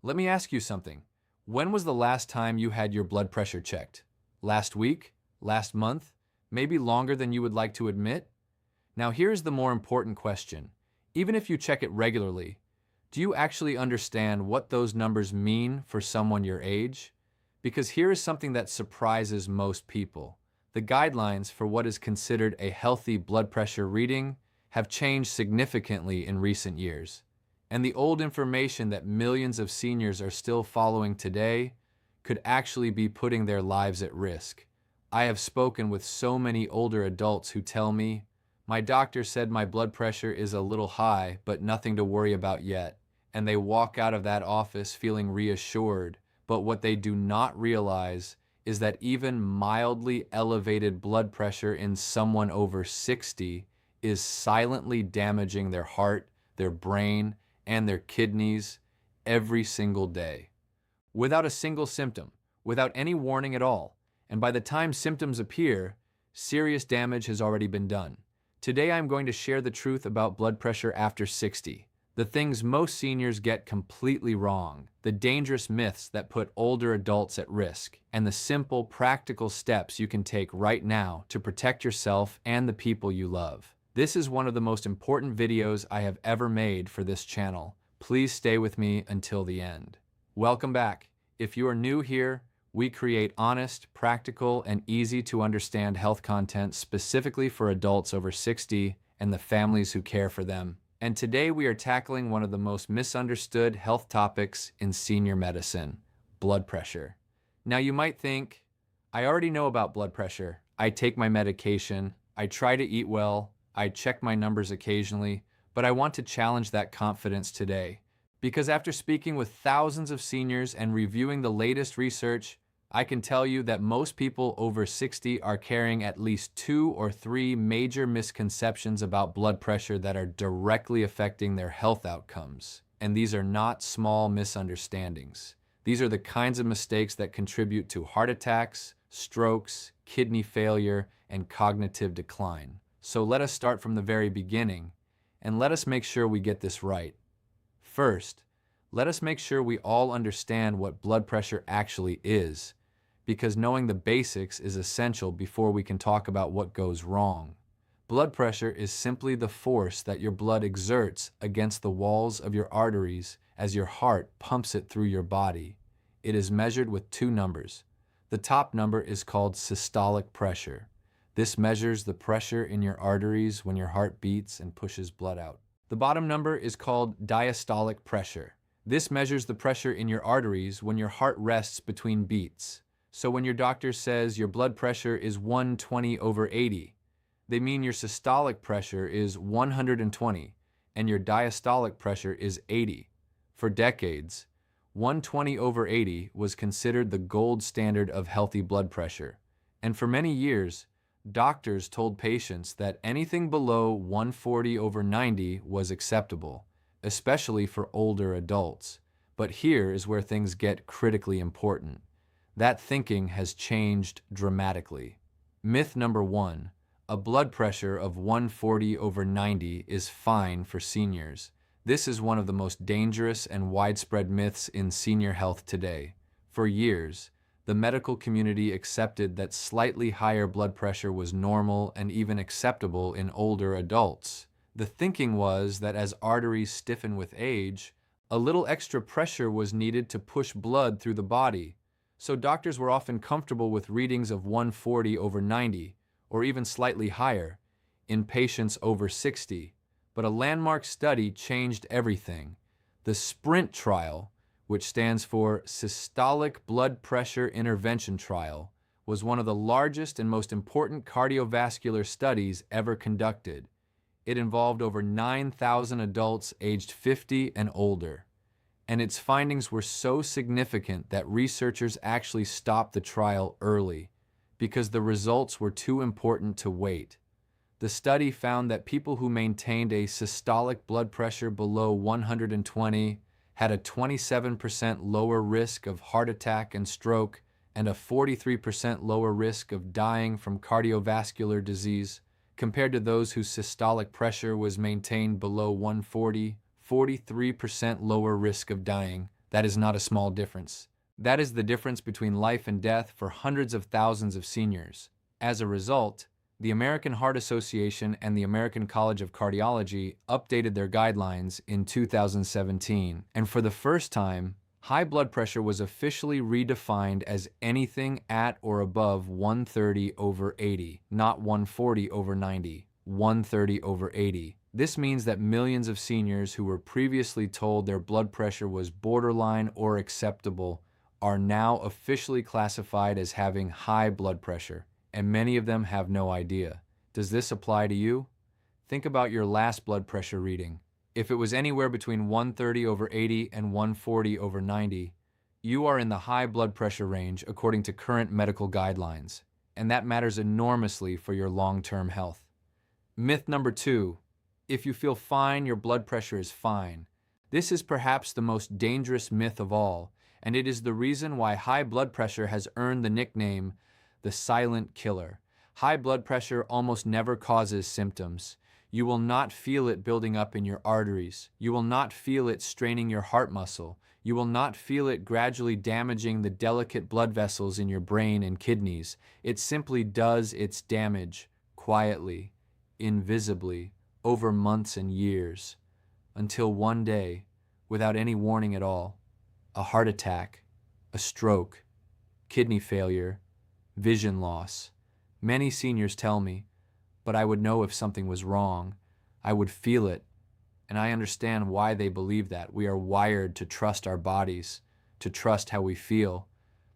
Let me ask you something. When was the last time you had your blood pressure checked? Last week? Last month? Maybe longer than you would like to admit? Now here's the more important question. Even if you check it regularly, do you actually understand what those numbers mean for someone your age? Because here is something that surprises most people. The guidelines for what is considered a healthy blood pressure reading have changed significantly in recent years. And the old information that millions of seniors are still following today could actually be putting their lives at risk. I have spoken with so many older adults who tell me, "My doctor said my blood pressure is a little high, but nothing to worry about yet." And they walk out of that office feeling reassured. But what they do not realize is that even mildly elevated blood pressure in someone over 60 is silently damaging their heart, their brain, and their kidneys every single day. Without a single symptom, without any warning at all, and by the time symptoms appear, serious damage has already been done. Today I'm going to share the truth about blood pressure after 60. The things most seniors get completely wrong, the dangerous myths that put older adults at risk, and the simple, practical steps you can take right now to protect yourself and the people you love. This is one of the most important videos I have ever made for this channel. Please stay with me until the end. Welcome back. If you are new here, we create honest, practical, and easy to understand health content specifically for adults over 60 and the families who care for them. And today we are tackling one of the most misunderstood health topics in senior medicine, blood pressure. Now you might think, I already know about blood pressure. I take my medication, I try to eat well, I check my numbers occasionally, but I want to challenge that confidence today. Because after speaking with thousands of seniors and reviewing the latest research, I can tell you that most people over 60 are carrying at least 2 or 3 major misconceptions about blood pressure that are directly affecting their health outcomes. And these are not small misunderstandings. These are the kinds of mistakes that contribute to heart attacks, strokes, kidney failure, and cognitive decline. So let us start from the very beginning, and let us make sure we get this right. First, let us make sure we all understand what blood pressure actually is, because knowing the basics is essential before we can talk about what goes wrong. Blood pressure is simply the force that your blood exerts against the walls of your arteries as your heart pumps it through your body. It is measured with 2 numbers. The top number is called systolic pressure. This measures the pressure in your arteries when your heart beats and pushes blood out. The bottom number is called diastolic pressure. This measures the pressure in your arteries when your heart rests between beats. So when your doctor says your blood pressure is 120/80, they mean your systolic pressure is 120 and your diastolic pressure is 80. For decades, 120/80 was considered the gold standard of healthy blood pressure. And for many years, doctors told patients that anything below 140/90 was acceptable, especially for older adults. But here is where things get critically important. That thinking has changed dramatically. Myth number 1, a blood pressure of 140/90 is fine for seniors. This is one of the most dangerous and widespread myths in senior health today. For years, the medical community accepted that slightly higher blood pressure was normal and even acceptable in older adults. The thinking was that as arteries stiffen with age, a little extra pressure was needed to push blood through the body. So doctors were often comfortable with readings of 140/90, or even slightly higher, in patients over 60. But a landmark study changed everything. The SPRINT trial, which stands for Systolic Blood Pressure Intervention Trial, was one of the largest and most important cardiovascular studies ever conducted. It involved over 9,000 adults aged 50 and older. And its findings were so significant that researchers actually stopped the trial early because the results were too important to wait. The study found that people who maintained a systolic blood pressure below 120 had a 27% lower risk of heart attack and stroke and a 43% lower risk of dying from cardiovascular disease compared to those whose systolic pressure was maintained below 140, 43% lower risk of dying. That is not a small difference. That is the difference between life and death for hundreds of thousands of seniors. As a result, the American Heart Association and the American College of Cardiology updated their guidelines in 2017, and for the first time, high blood pressure was officially redefined as anything at or above 130/80, not 140/90, 130/80. This means that millions of seniors who were previously told their blood pressure was borderline or acceptable are now officially classified as having high blood pressure, and many of them have no idea. Does this apply to you? Think about your last blood pressure reading. If it was anywhere between 130/80 and 140/90, you are in the high blood pressure range according to current medical guidelines, and that matters enormously for your long-term health. Myth number 2. If you feel fine, your blood pressure is fine. This is perhaps the most dangerous myth of all, and it is the reason why high blood pressure has earned the nickname the silent killer. High blood pressure almost never causes symptoms. You will not feel it building up in your arteries. You will not feel it straining your heart muscle. You will not feel it gradually damaging the delicate blood vessels in your brain and kidneys. It simply does its damage quietly, invisibly, over months and years, until one day, without any warning at all, a heart attack, a stroke, kidney failure, vision loss. Many seniors tell me, but I would know if something was wrong. I would feel it, and I understand why they believe that. We are wired to trust our bodies, to trust how we feel,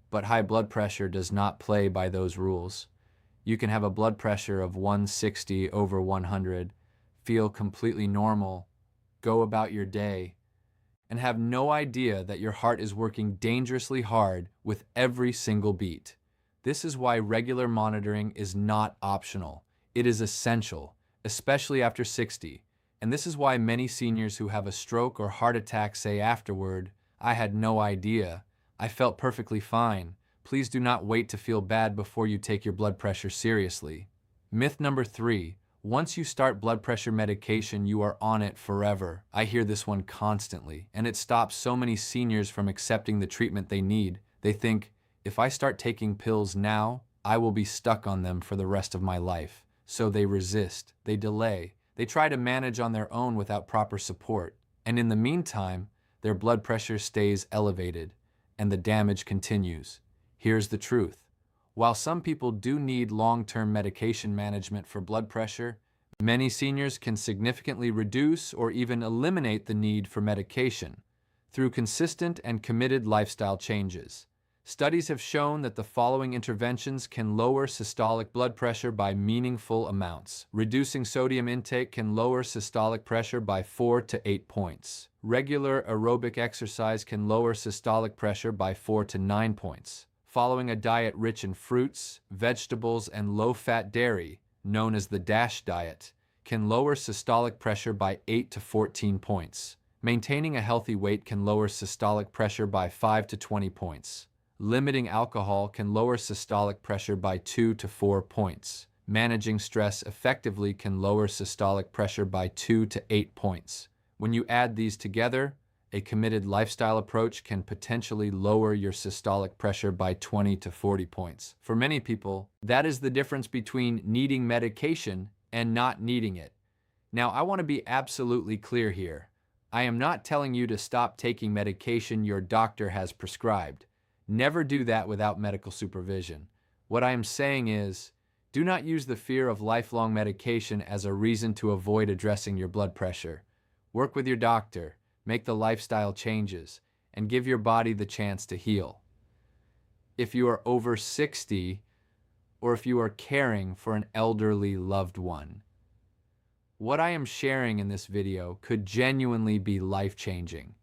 but high blood pressure does not play by those rules. You can have a blood pressure of 160/100, feel completely normal, go about your day, and have no idea that your heart is working dangerously hard with every single beat. This is why regular monitoring is not optional. It is essential, especially after 60. And this is why many seniors who have a stroke or heart attack say afterward, "I had no idea. I felt perfectly fine." Please do not wait to feel bad before you take your blood pressure seriously. Myth number 3. Once you start blood pressure medication, you are on it forever. I hear this one constantly, and it stops so many seniors from accepting the treatment they need. They think, if I start taking pills now, I will be stuck on them for the rest of my life. So they resist, they delay, they try to manage on their own without proper support. And in the meantime, their blood pressure stays elevated, and the damage continues. Here's the truth. While some people do need long-term medication management for blood pressure, many seniors can significantly reduce or even eliminate the need for medication through consistent and committed lifestyle changes. Studies have shown that the following interventions can lower systolic blood pressure by meaningful amounts. Reducing sodium intake can lower systolic pressure by 4 to 8 points. Regular aerobic exercise can lower systolic pressure by 4 to 9 points. Following a diet rich in fruits, vegetables, and low-fat dairy, known as the DASH diet, can lower systolic pressure by 8 to 14 points. Maintaining a healthy weight can lower systolic pressure by 5 to 20 points. Limiting alcohol can lower systolic pressure by 2 to 4 points. Managing stress effectively can lower systolic pressure by 2 to 8 points. When you add these together, a committed lifestyle approach can potentially lower your systolic pressure by 20 to 40 points. For many people, that is the difference between needing medication and not needing it. Now, I want to be absolutely clear here. I am not telling you to stop taking medication your doctor has prescribed. Never do that without medical supervision. What I am saying is, do not use the fear of lifelong medication as a reason to avoid addressing your blood pressure. Work with your doctor, make the lifestyle changes, and give your body the chance to heal. If you are over 60, or if you are caring for an elderly loved one, what I am sharing in this video could genuinely be life-changing.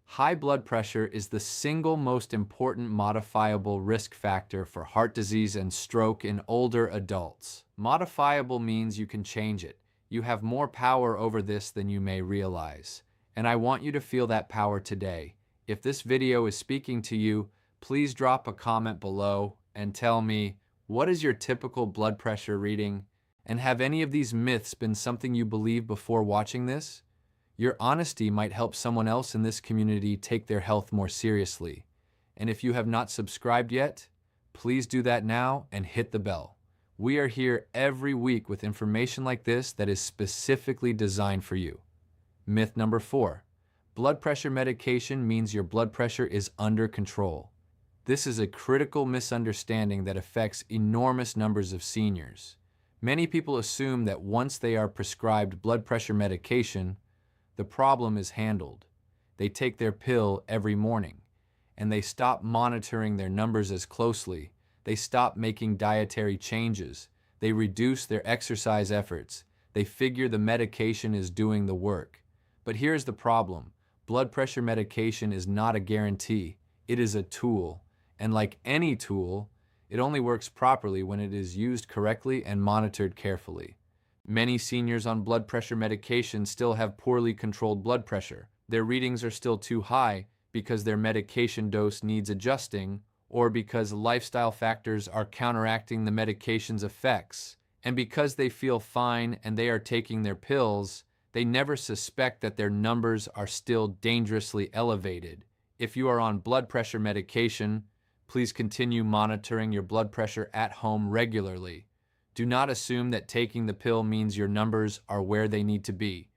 High blood pressure is the single most important modifiable risk factor for heart disease and stroke in older adults. Modifiable means you can change it. You have more power over this than you may realize. And I want you to feel that power today. If this video is speaking to you, please drop a comment below and tell me, what is your typical blood pressure reading? And have any of these myths been something you believed before watching this? Your honesty might help someone else in this community take their health more seriously. And if you have not subscribed yet, please do that now and hit the bell. We are here every week with information like this that is specifically designed for you. Myth number 4. Blood pressure medication means your blood pressure is under control. This is a critical misunderstanding that affects enormous numbers of seniors. Many people assume that once they are prescribed blood pressure medication, the problem is handled. They take their pill every morning, and they stop monitoring their numbers as closely. They stop making dietary changes. They reduce their exercise efforts. They figure the medication is doing the work. But here's the problem. Blood pressure medication is not a guarantee. It is a tool. And like any tool, it only works properly when it is used correctly and monitored carefully. Many seniors on blood pressure medication still have poorly controlled blood pressure. Their readings are still too high because their medication dose needs adjusting, or because lifestyle factors are counteracting the medication's effects. And because they feel fine and they are taking their pills, they never suspect that their numbers are still dangerously elevated. If you are on blood pressure medication, please continue monitoring your blood pressure at home regularly. Do not assume that taking the pill means your numbers are where they need to be.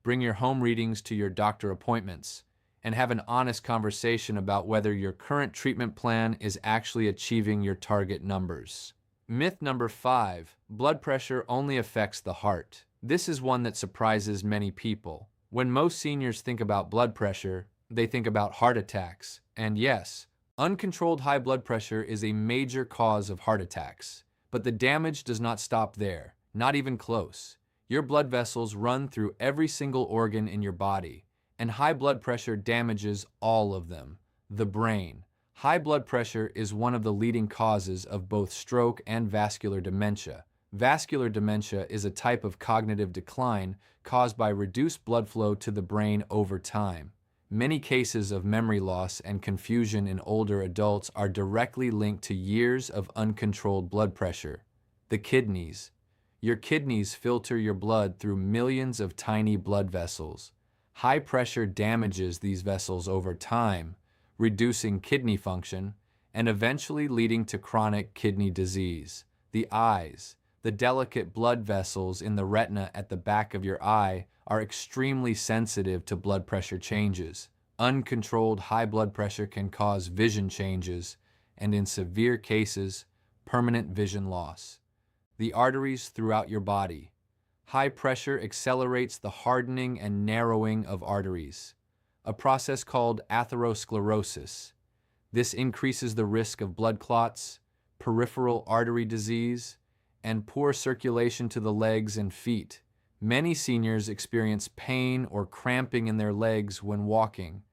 Bring your home readings to your doctor appointments and have an honest conversation about whether your current treatment plan is actually achieving your target numbers. Myth number 5, blood pressure only affects the heart. This is one that surprises many people. When most seniors think about blood pressure, they think about heart attacks. And yes, uncontrolled high blood pressure is a major cause of heart attacks. But the damage does not stop there, not even close. Your blood vessels run through every single organ in your body, and high blood pressure damages all of them. The brain. High blood pressure is one of the leading causes of both stroke and vascular dementia. Vascular dementia is a type of cognitive decline caused by reduced blood flow to the brain over time. Many cases of memory loss and confusion in older adults are directly linked to years of uncontrolled blood pressure. The kidneys. Your kidneys filter your blood through millions of tiny blood vessels. High pressure damages these vessels over time, reducing kidney function and eventually leading to chronic kidney disease. The eyes. The delicate blood vessels in the retina at the back of your eye are extremely sensitive to blood pressure changes. Uncontrolled high blood pressure can cause vision changes and, in severe cases, permanent vision loss. The arteries throughout your body. High pressure accelerates the hardening and narrowing of arteries, a process called atherosclerosis. This increases the risk of blood clots, peripheral artery disease, and poor circulation to the legs and feet. Many seniors experience pain or cramping in their legs when walking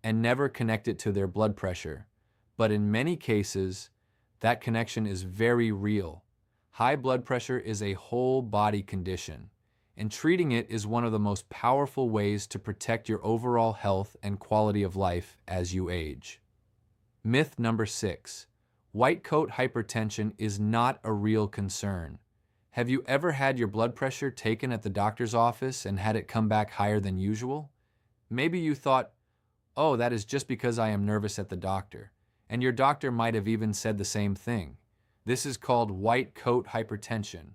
and never connect it to their blood pressure. But in many cases, that connection is very real. High blood pressure is a whole body condition, and treating it is one of the most powerful ways to protect your overall health and quality of life as you age. Myth number 6. White coat hypertension is not a real concern. Have you ever had your blood pressure taken at the doctor's office and had it come back higher than usual? Maybe you thought, oh, that is just because I am nervous at the doctor. And your doctor might have even said the same thing. This is called white coat hypertension.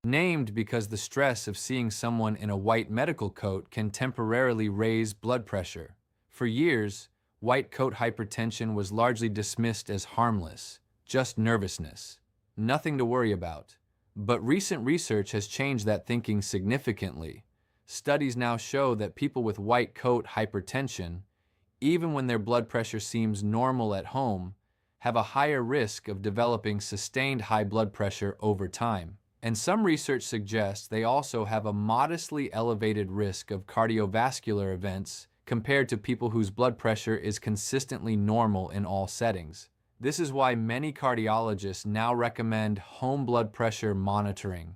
Named because the stress of seeing someone in a white medical coat can temporarily raise blood pressure. For years, white coat hypertension was largely dismissed as harmless, just nervousness, nothing to worry about. But recent research has changed that thinking significantly. Studies now show that people with white coat hypertension, even when their blood pressure seems normal at home, have a higher risk of developing sustained high blood pressure over time. And some research suggests they also have a modestly elevated risk of cardiovascular events compared to people whose blood pressure is consistently normal in all settings. This is why many cardiologists now recommend home blood pressure monitoring,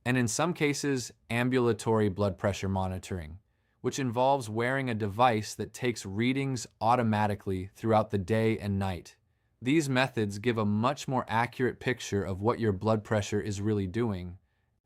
and in some cases, ambulatory blood pressure monitoring, which involves wearing a device that takes readings automatically throughout the day and night. These methods give a much more accurate picture of what your blood pressure is really doing,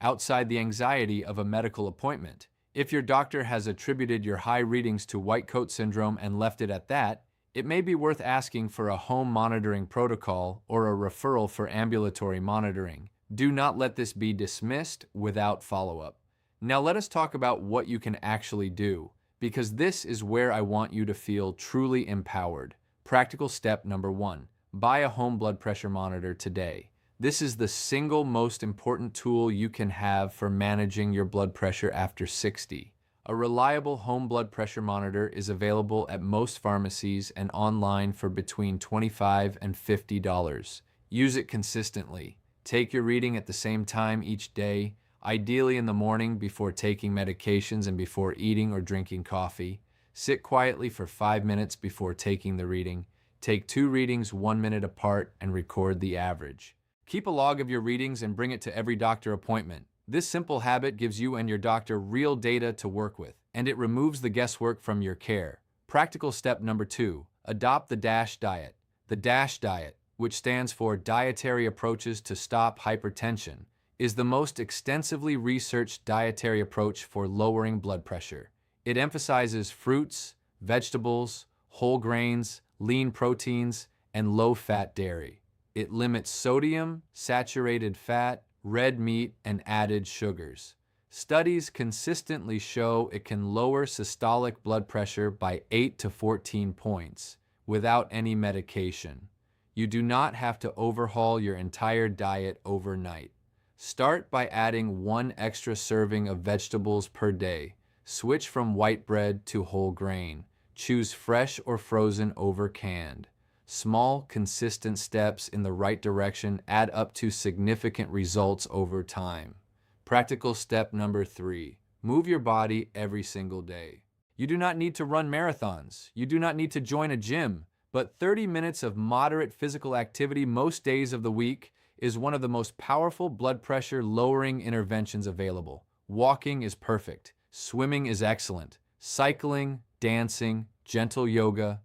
outside the anxiety of a medical appointment. If your doctor has attributed your high readings to white coat syndrome and left it at that, it may be worth asking for a home monitoring protocol or a referral for ambulatory monitoring. Do not let this be dismissed without follow-up. Now let us talk about what you can actually do, because this is where I want you to feel truly empowered. Practical step number 1. Buy a home blood pressure monitor today. This is the single most important tool you can have for managing your blood pressure after 60. A reliable home blood pressure monitor is available at most pharmacies and online for between $25 and $50. Use it consistently. Take your reading at the same time each day, ideally in the morning before taking medications and before eating or drinking coffee. Sit quietly for 5 minutes before taking the reading. Take 2 readings 1 minute apart and record the average. Keep a log of your readings and bring it to every doctor appointment. This simple habit gives you and your doctor real data to work with, and it removes the guesswork from your care. Practical step number 2. Adopt the DASH diet. The DASH diet, which stands for Dietary Approaches to Stop Hypertension, is the most extensively researched dietary approach for lowering blood pressure. It emphasizes fruits, vegetables, whole grains, lean proteins, and low-fat dairy. It limits sodium, saturated fat, red meat, and added sugars. Studies consistently show it can lower systolic blood pressure by 8 to 14 points without any medication. You do not have to overhaul your entire diet overnight. Start by adding 1 extra serving of vegetables per day. Switch from white bread to whole grain. Choose fresh or frozen over canned. Small, consistent steps in the right direction add up to significant results over time. Practical step number 3. Move your body every single day. You do not need to run marathons. You do not need to join a gym. But 30 minutes of moderate physical activity most days of the week is one of the most powerful blood pressure lowering interventions available. Walking is perfect. Swimming is excellent. Cycling, dancing, gentle yoga,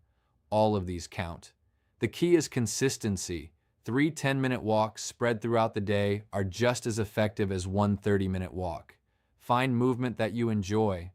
all of these count. The key is consistency. 3 10-minute walks spread throughout the day are just as effective as 1 30-minute walk. Find movement that you enjoy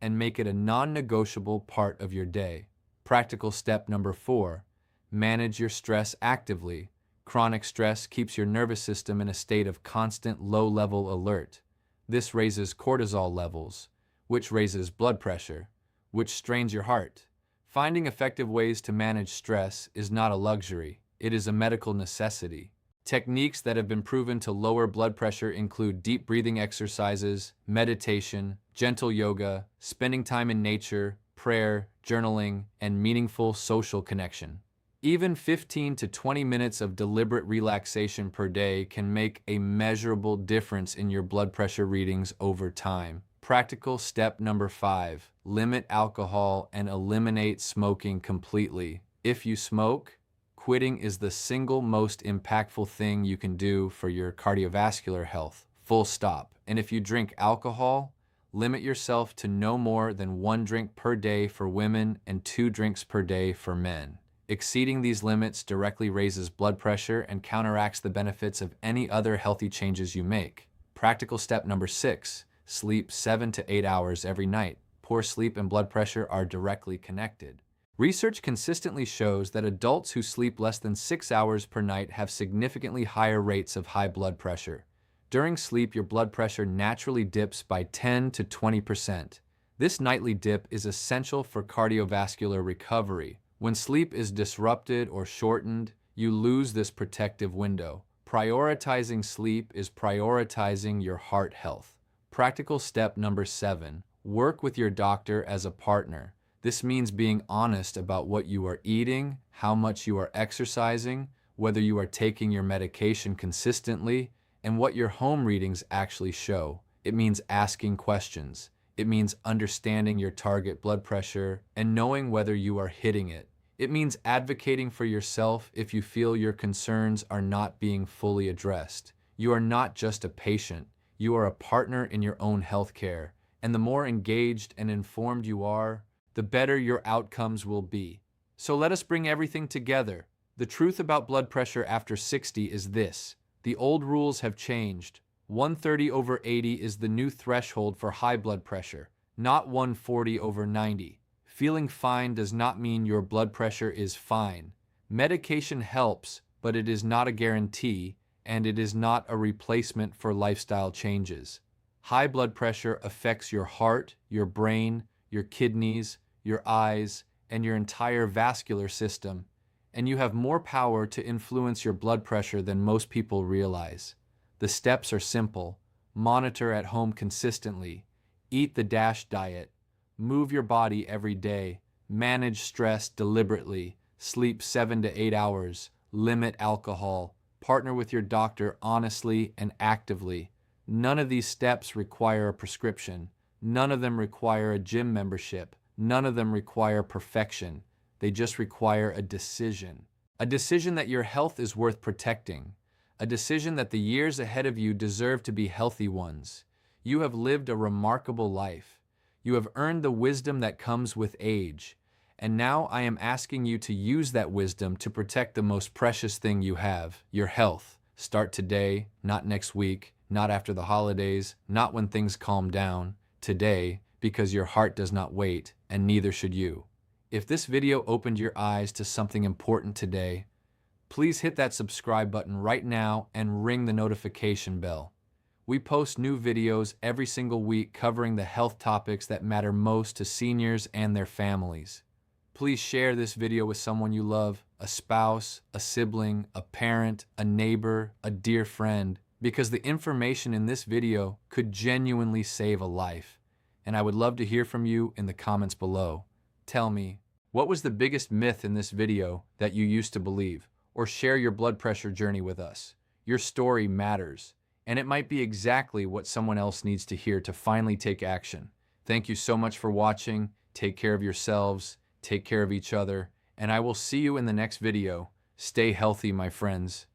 and make it a non-negotiable part of your day. Practical step number 4. Manage your stress actively. Chronic stress keeps your nervous system in a state of constant low-level alert. This raises cortisol levels, which raises blood pressure, which strains your heart. Finding effective ways to manage stress is not a luxury, it is a medical necessity. Techniques that have been proven to lower blood pressure include deep breathing exercises, meditation, gentle yoga, spending time in nature, prayer, journaling, and meaningful social connection. Even 15 to 20 minutes of deliberate relaxation per day can make a measurable difference in your blood pressure readings over time. Practical step number 5. Limit alcohol and eliminate smoking completely. If you smoke, quitting is the single most impactful thing you can do for your cardiovascular health. Full stop. And if you drink alcohol, limit yourself to no more than 1 drink per day for women and 2 drinks per day for men. Exceeding these limits directly raises blood pressure and counteracts the benefits of any other healthy changes you make. Practical step number 6. Sleep 7 to 8 hours every night. Poor sleep and blood pressure are directly connected. Research consistently shows that adults who sleep less than 6 hours per night have significantly higher rates of high blood pressure. During sleep, your blood pressure naturally dips by 10 to 20%. This nightly dip is essential for cardiovascular recovery. When sleep is disrupted or shortened, you lose this protective window. Prioritizing sleep is prioritizing your heart health. Practical step number 7. Work with your doctor as a partner. This means being honest about what you are eating, how much you are exercising, whether you are taking your medication consistently, and what your home readings actually show. It means asking questions. It means understanding your target blood pressure and knowing whether you are hitting it. It means advocating for yourself if you feel your concerns are not being fully addressed. You are not just a patient. You are a partner in your own healthcare, and the more engaged and informed you are, the better your outcomes will be. So let us bring everything together. The truth about blood pressure after 60 is this. The old rules have changed. 130/80 is the new threshold for high blood pressure. not 140/90. Feeling fine does not mean your blood pressure is fine. Medication helps, but it is not a guarantee, and it is not a replacement for lifestyle changes. High blood pressure affects your heart, your brain, your kidneys, your eyes, and your entire vascular system, and you have more power to influence your blood pressure than most people realize. The steps are simple. Monitor at home consistently. Eat the DASH diet. Move your body every day. Manage stress deliberately. Sleep 7 to 8 hours. Limit alcohol. Partner with your doctor honestly and actively. None of these steps require a prescription. None of them require a gym membership. None of them require perfection. They just require a decision. A decision that your health is worth protecting. A decision that the years ahead of you deserve to be healthy ones. You have lived a remarkable life. You have earned the wisdom that comes with age. And now I am asking you to use that wisdom to protect the most precious thing you have, your health. Start today, not next week, not after the holidays, not when things calm down. Today, because your heart does not wait, and neither should you. If this video opened your eyes to something important today, please hit that subscribe button right now and ring the notification bell. We post new videos every single week covering the health topics that matter most to seniors and their families. Please share this video with someone you love, a spouse, a sibling, a parent, a neighbor, a dear friend, because the information in this video could genuinely save a life. And I would love to hear from you in the comments below. Tell me, what was the biggest myth in this video that you used to believe? Or share your blood pressure journey with us. Your story matters, and it might be exactly what someone else needs to hear to finally take action. Thank you so much for watching. Take care of yourselves, take care of each other, and I will see you in the next video. Stay healthy, my friends.